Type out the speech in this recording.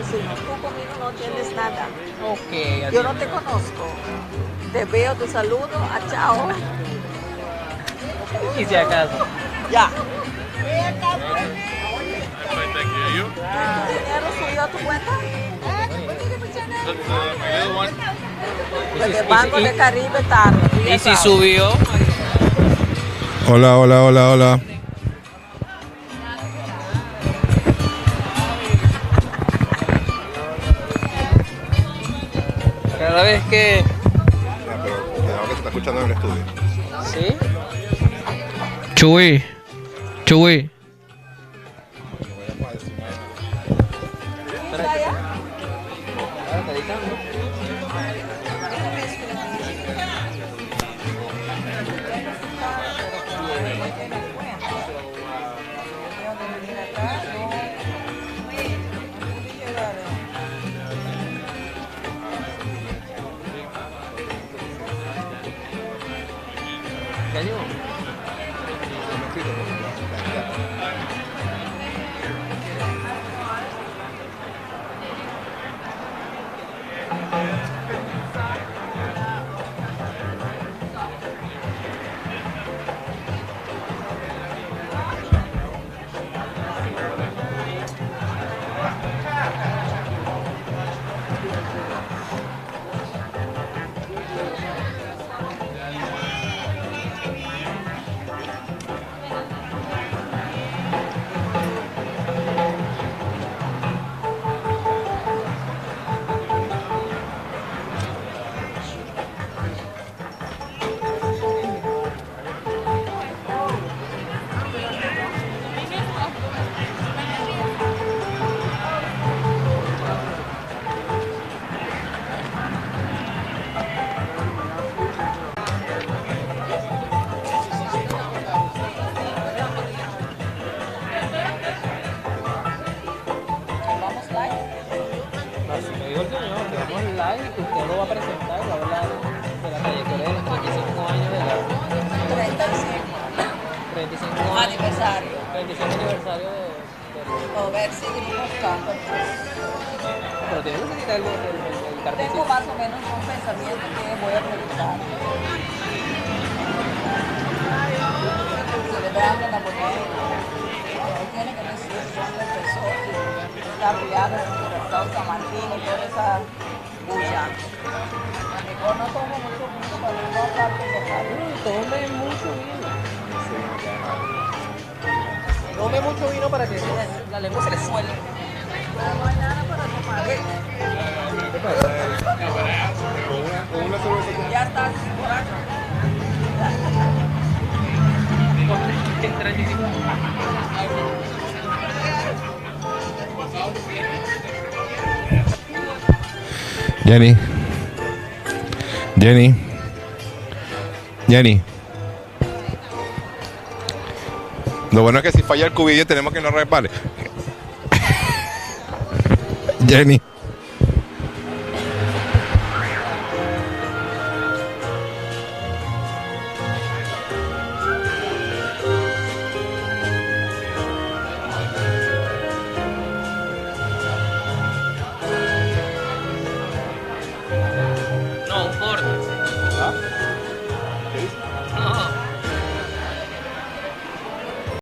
Si no, tú conmigo no tienes nada. Ok. Yo no te conozco. Te veo, te saludo. Ah, chao. Y si acaso. Ya. Fine, thank you. You? ¿Tu dinero subió a tu cuenta? That's my little one. Pues el Banco de Caribe tarde. tú ya Y si sabes. subió. Hola, hola, hola, hola. Cada vez que. Pero cuidado que se está escuchando en el estudio. ¿Sí? Chuy. Chuy. ¿Mira allá? ¿Qué año? Vamos live. Así me dijo el señor, que vamos live y que usted lo va a presentar y va a hablar de la trayectoria de los 35 años de la 35. 35 años, Aniversario. 35 aniversario de A ver si seguimos buscando. pero tiene que quitar el cartelcito. Tengo más o menos un pensamiento que voy a preguntar. Se le da hambre a la mujer. No tiene que decir dónde empezó. Está apoyado en el Estado San Martín y toda esa bulla. Mejor no tomo mucho vino para no hablar con verdad. Tome mucho vino. Tome mucho vino para que la lengua se le suelte. No hay nada para tomar. Una cerveza. Ya estás borracho. En 35. Jenny. Jenny. Jenny. Lo bueno es que si falla el cubillo tenemos que no repare. Jenny.